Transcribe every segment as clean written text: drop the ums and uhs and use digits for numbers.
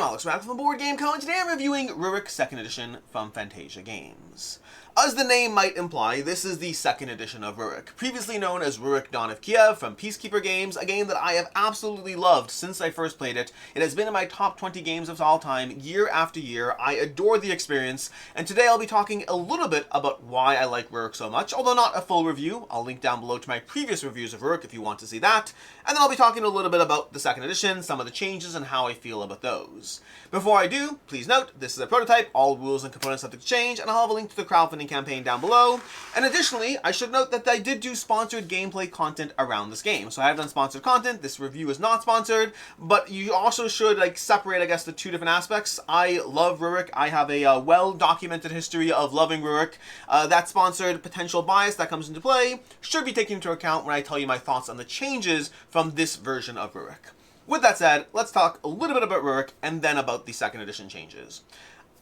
Alex Radetskyi from Board Game Co, and today I'm reviewing Rurik 2nd Edition from Fantasia Games. As the name might imply, this is the 2nd edition of Rurik, previously known as Rurik Dawn of Kiev from Peacekeeper Games, a game that I have absolutely loved since I first played it. It has been in my top 20 games of all time, year after year. I adore the experience, and today I'll be talking a little bit about why I like Rurik so much, although not a full review. I'll link down below to my previous reviews of Rurik if you want to see that, and then I'll be talking a little bit about the 2nd edition, some of the changes, and how I feel about those. Before I do, please note, this is a prototype, all rules and components subject to change, and I'll have a link to the crowdfunding campaign down below. And additionally, I should note that I did do sponsored gameplay content around this game. So I have done sponsored content. This review is not sponsored, but you also should separate, I guess, the two different aspects. I love Rurik. I have a well-documented history of loving Rurik. That sponsored potential bias that comes into play should be taken into account when I tell you my thoughts on the changes from this version of Rurik. With that said, let's talk a little bit about Rurik and then about the 2nd edition changes.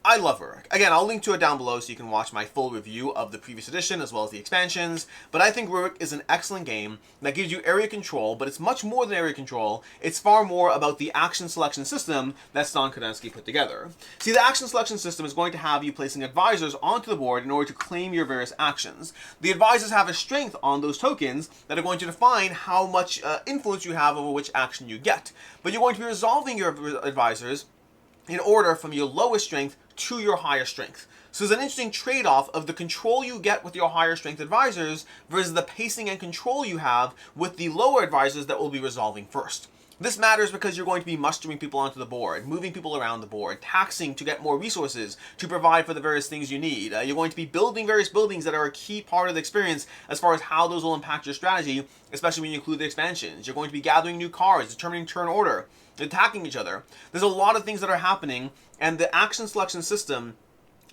I love Rurik. Again, I'll link to it down below so you can watch my full review of the previous edition as well as the expansions, but I think Rurik is an excellent game that gives you area control, but it's much more than area control. It's far more about the action selection system that Stanislav Kordonskiy put together. See, the action selection system is going to have you placing advisors onto the board in order to claim your various actions. The advisors have a strength on those tokens that are going to define how much influence you have over which action you get. But you're going to be resolving your advisors in order from your lowest strength to your higher strength. So there's an interesting trade-off of the control you get with your higher strength advisors versus the pacing and control you have with the lower advisors that will be resolving first. This matters because you're going to be mustering people onto the board, moving people around the board, taxing to get more resources to provide for the various things you need. You're going to be building various buildings that are a key part of the experience as far as how those will impact your strategy, especially when you include the expansions. You're going to be gathering new cards, determining turn order, attacking each other. There's a lot of things that are happening, and the action selection system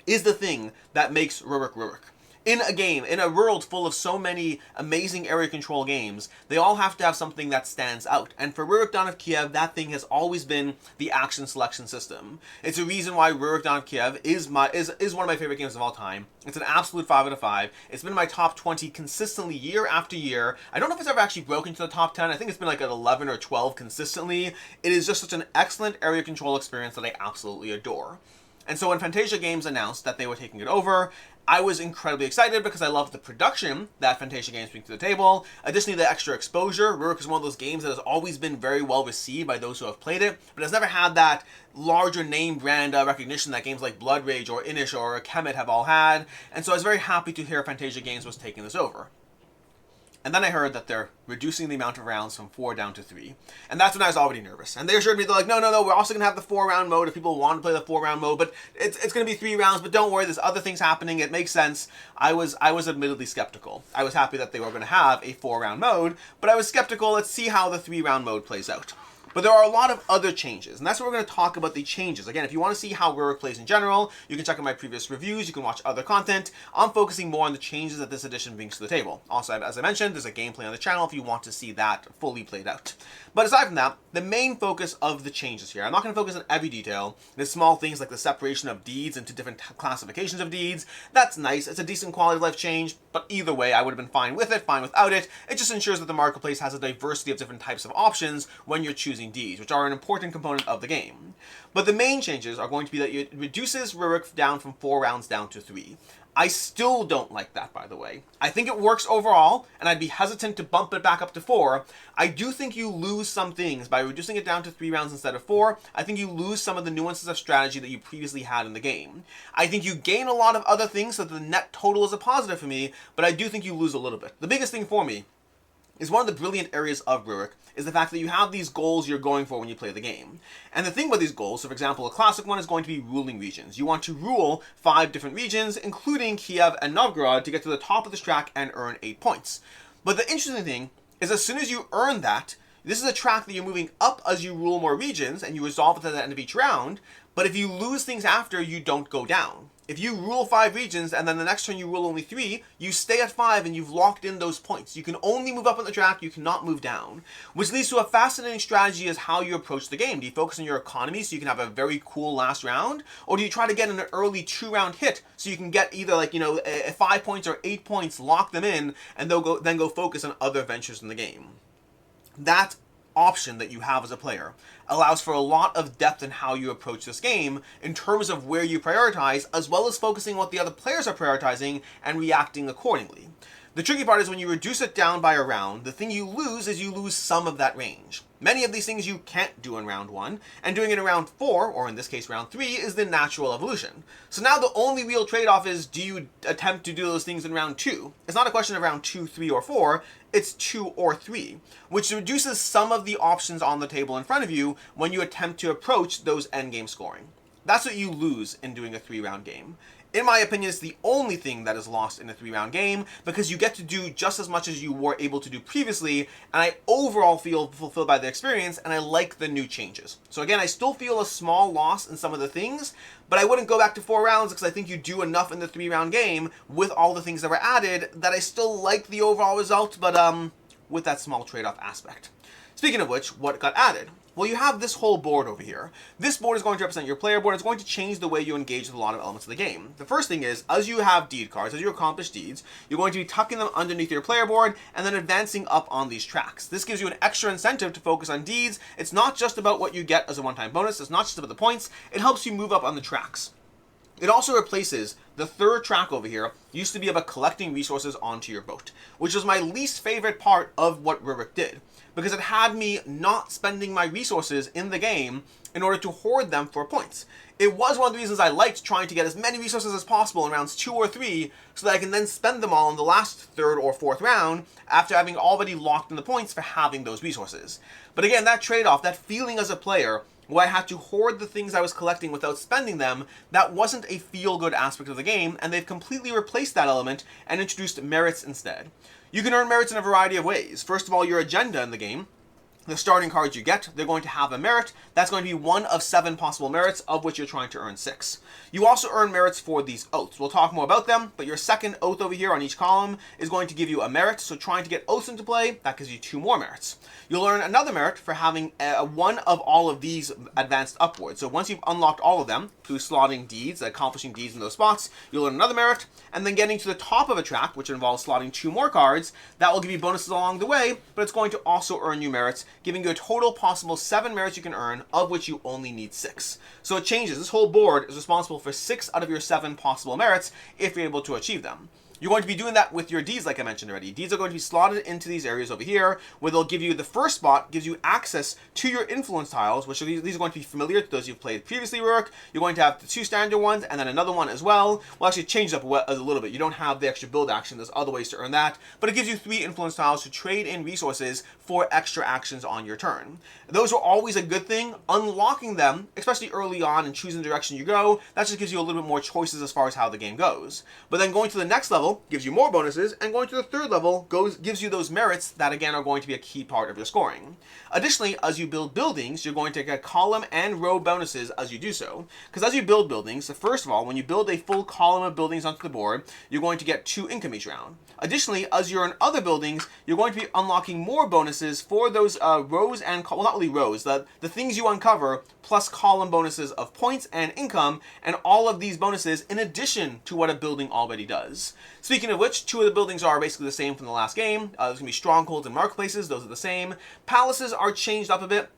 is the thing that makes Rurik Rurik. In a game, in a world full of so many amazing area control games, they all have to have something that stands out. And for Rurik Dawn of Kiev, that thing has always been the action selection system. It's a reason why Rurik Dawn of Kiev is one of my favorite games of all time. It's an absolute 5 out of 5. It's been in my top 20 consistently year after year. I don't know if it's ever actually broken to the top 10. I think it's been like at 11 or 12 consistently. It is just such an excellent area control experience that I absolutely adore. And so when Fantasia Games announced that they were taking it over, I was incredibly excited because I loved the production that Fantasia Games bring to the table. Additionally, the extra exposure. Rurik is one of those games that has always been very well received by those who have played it, but has never had that larger name brand recognition that games like Blood Rage or Inish or Kemet have all had. And so I was very happy to hear Fantasia Games was taking this over. And then I heard that they're reducing the amount of rounds from 4 down to 3. And that's when I was already nervous. And they assured me, they're like, no, we're also going to have the 4-round mode if people want to play the 4-round mode, but it's going to be 3 rounds, but don't worry, there's other things happening, it makes sense. I was admittedly skeptical. I was happy that they were going to have a 4-round mode, but I was skeptical. Let's see how the 3-round mode plays out. But there are a lot of other changes, and that's what we're going to talk about, the changes. Again, if you want to see how Rurik plays in general, you can check out my previous reviews, you can watch other content. I'm focusing more on the changes that this edition brings to the table. Also, as I mentioned, there's a gameplay on the channel if you want to see that fully played out. But aside from that, the main focus of the changes here, I'm not going to focus on every detail. There's small things like the separation of deeds into different classifications of deeds. That's nice. It's a decent quality of life change, but either way, I would have been fine with it, fine without it. It just ensures that the marketplace has a diversity of different types of options when you're choosing deeds, which are an important component of the game. But the main changes are going to be that it reduces Rurik down from 4 rounds down to 3. I still don't like that, by the way. I think it works overall, and I'd be hesitant to bump it back up to 4. I do think you lose some things by reducing it down to 3 rounds instead of 4. I think you lose some of the nuances of strategy that you previously had in the game. I think you gain a lot of other things, so that the net total is a positive for me, but I do think you lose a little bit. The biggest thing for me is one of the brilliant areas of Rurik is the fact that you have these goals you're going for when you play the game. And the thing about these goals, so for example, a classic one is going to be ruling regions. You want to rule 5 different regions, including Kiev and Novgorod, to get to the top of this track and earn 8 points. But the interesting thing is as soon as you earn that, this is a track that you're moving up as you rule more regions, and you resolve it at the end of each round, but if you lose things after, you don't go down. If you rule 5 regions, and then the next turn you rule only 3, you stay at 5 and you've locked in those points. You can only move up on the track, you cannot move down. Which leads to a fascinating strategy as how you approach the game. Do you focus on your economy so you can have a very cool last round? Or do you try to get an early 2-round hit so you can get either 5 points or 8 points, lock them in, and then go focus on other ventures in the game? That option that you have as a player allows for a lot of depth in how you approach this game in terms of where you prioritize, as well as focusing on what the other players are prioritizing and reacting accordingly. The tricky part is when you reduce it down by a round, the thing you lose is you lose some of that range. Many of these things you can't do in round 1, and doing it in round 4, or in this case round 3, is the natural evolution. So now the only real trade-off is, do you attempt to do those things in round 2? It's not a question of round 2, 3, or 4, it's 2 or 3, which reduces some of the options on the table in front of you when you attempt to approach those endgame scoring. That's what you lose in doing a 3-round game. In my opinion, it's the only thing that is lost in a 3-round game, because you get to do just as much as you were able to do previously, and I overall feel fulfilled by the experience, and I like the new changes. So again, I still feel a small loss in some of the things, but I wouldn't go back to 4 rounds because I think you do enough in the 3-round game with all the things that were added that I still like the overall result, but with that small trade-off aspect. Speaking of which, what got added? Well, you have this whole board over here. This board is going to represent your player board. It's going to change the way you engage with a lot of elements of the game. The first thing is, as you have deed cards, as you accomplish deeds, you're going to be tucking them underneath your player board and then advancing up on these tracks. This gives you an extra incentive to focus on deeds. It's not just about what you get as a one-time bonus. It's not just about the points. It helps you move up on the tracks. It also replaces the third track over here. Used to be about collecting resources onto your boat, which was my least favorite part of what Rurik did, because it had me not spending my resources in the game in order to hoard them for points. It was one of the reasons I liked trying to get as many resources as possible in rounds 2 or 3, so that I can then spend them all in the last 3rd or 4th round after having already locked in the points for having those resources. But again, that trade-off, that feeling as a player where I had to hoard the things I was collecting without spending them, that wasn't a feel-good aspect of the game, and they've completely replaced that element and introduced merits instead. You can earn merits in a variety of ways. First of all, your agenda in the game. The starting cards you get, they're going to have a merit. That's going to be one of 7 possible merits, of which you're trying to earn 6. You also earn merits for these oaths. We'll talk more about them, but your second oath over here on each column is going to give you a merit, so trying to get oaths into play, that gives you 2 more merits. You'll earn another merit for having one of all of these advanced upwards. So once you've unlocked all of them, through slotting deeds, accomplishing deeds in those spots, you'll earn another merit, and then getting to the top of a track, which involves slotting 2 more cards, that will give you bonuses along the way, but it's going to also earn you merits, giving you a total possible 7 merits you can earn, of which you only need 6. So it changes. This whole board is responsible for 6 out of your 7 possible merits if you're able to achieve them. You're going to be doing that with your deeds, like I mentioned already. Deeds are going to be slotted into these areas over here, where they'll give you, the first spot gives you access to your influence tiles, which these are going to be familiar to those you've played previously, Rurik. You're going to have the 2 standard ones, and then another one as well. We'll actually change it up a little bit. You don't have the extra build action. There's other ways to earn that, but it gives you 3 influence tiles to trade in resources for extra actions on your turn. Those are always a good thing. Unlocking them, especially early on and choosing the direction you go, that just gives you a little bit more choices as far as how the game goes. But then going to the next level gives you more bonuses, and going to the 3rd level gives you those merits that again are going to be a key part of your scoring. Additionally, as you build buildings, you're going to get column and row bonuses as you do so. Because as you build buildings, so first of all, when you build a full column of buildings onto the board, you're going to get 2 income each round. Additionally, as you're in other buildings, you're going to be unlocking more bonuses for those rows and, well, not really rows, the things you uncover, plus column bonuses of points and income, and all of these bonuses in addition to what a building already does. Speaking of which, 2 of the buildings are basically the same from the last game. There's going to be strongholds and marketplaces. Those are the same. Palaces are changed up a bit.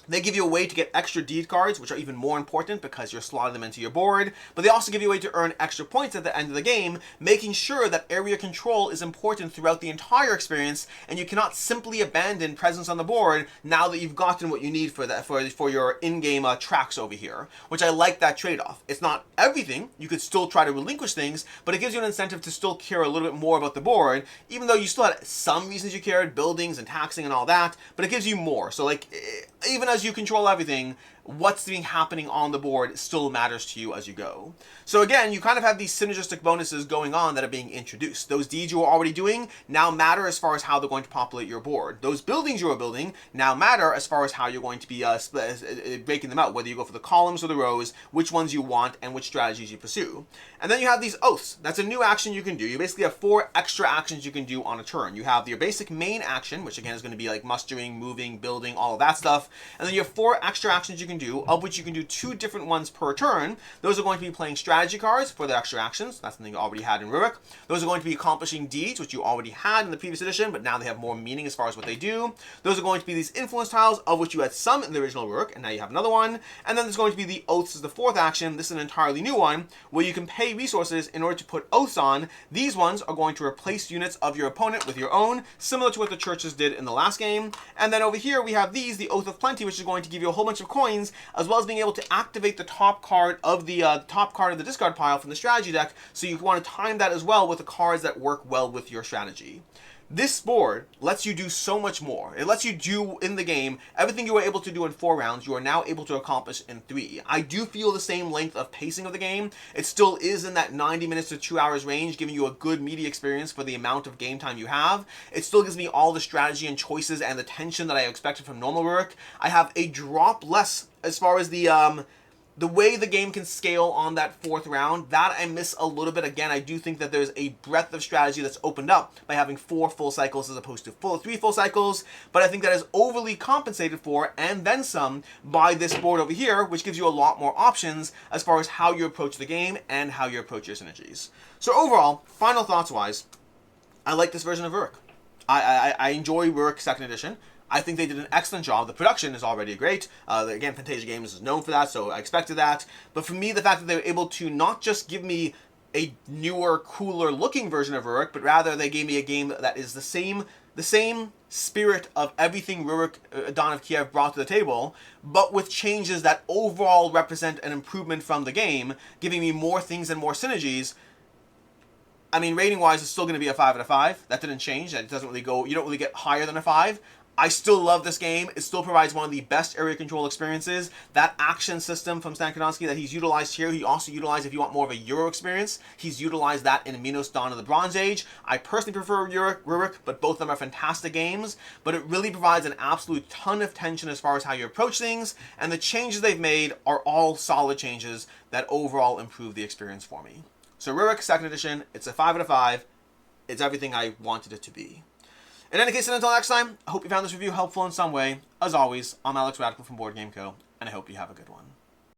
They give you a way to get extra deed cards, which are even more important because you're slotting them into your board, but they also give you a way to earn extra points at the end of the game, making sure that area control is important throughout the entire experience, and you cannot simply abandon presence on the board now that you've gotten what you need for that for your in-game tracks over here, which I like that trade-off. It's not everything. You could still try to relinquish things, but it gives you an incentive to still care a little bit more about the board, even though you still had some reasons you cared, buildings and taxing and all that, but it gives you more. So like, even as you control everything, what's being happening on the board still matters to you as you go. So again, you kind of have these synergistic bonuses going on that are being introduced. Those deeds you were already doing now matter as far as how they're going to populate your board. Those buildings you were building now matter as far as how you're going to be breaking them out, whether you go for the columns or the rows, which ones you want, and which strategies you pursue. And then you have these oaths. That's a new action you can do. You basically have 4 extra actions you can do on a turn. You have your basic main action, which again is going to be like mustering, moving, building, all of that stuff. And then you have 4 extra actions you can can do, of which you can do 2 different ones per turn. Those are going to be playing strategy cards for the extra actions. That's something you already had in Rurik. Those are going to be accomplishing deeds, which you already had in the previous edition, but now they have more meaning as far as what they do. Those are going to be these influence tiles, of which you had some in the original Rurik, and now you have another one. And then there's going to be the oaths as the 4th action. This is an entirely new one, where you can pay resources in order to put oaths on. These ones are going to replace units of your opponent with your own, similar to what the churches did in the last game. And then over here we have these, the Oath of Plenty, which is going to give you a whole bunch of coins, as well as being able to activate the top card of the discard pile from the strategy deck. So you want to time that as well with the cards that work well with your strategy. This board lets you do so much more. It lets you do in the game everything you were able to do in 4 rounds, you are now able to accomplish in 3. I do feel the same length of pacing of the game. It still is in that 90 minutes to 2 hours range, giving you a good media experience for the amount of game time you have. It still gives me all the strategy and choices and the tension that I expected from normal Rurik. I have a drop less as far as the way the game can scale on that 4th round. That I miss a little bit. Again, I do think that there's a breadth of strategy that's opened up by having 4 full cycles as opposed to 3 full cycles, but I think that is overly compensated for, and then some, by this board over here, which gives you a lot more options as far as how you approach the game and how you approach your synergies. So overall, final thoughts-wise, I like this version of Rurik. I enjoy Rurik 2nd edition. I think they did an excellent job. The production is already great. Again, Fantasia Games is known for that, so I expected that. But for me, the fact that they were able to not just give me a newer, cooler looking version of Rurik, but rather they gave me a game that is the same spirit of everything Rurik Dawn of Kiev brought to the table, but with changes that overall represent an improvement from the game, giving me more things and more synergies. I mean, rating-wise, it's still going to be a 5 out of 5. That didn't change. That doesn't really go. You don't really get higher than a 5. I still love this game. It still provides one of the best area control experiences. That action system from Stanislav Kordonskiy that he's utilized here, he also utilized if you want more of a Euro experience. He's utilized that in Minos Dawn of the Bronze Age. I personally prefer Rurik, but both of them are fantastic games. But it really provides an absolute ton of tension as far as how you approach things, and the changes they've made are all solid changes that overall improve the experience for me. So Rurik 2nd edition, it's a 5 out of 5. It's everything I wanted it to be. In any case, until next time, I hope you found this review helpful in some way. As always, I'm Alex Radical from Board Game Co., and I hope you have a good one.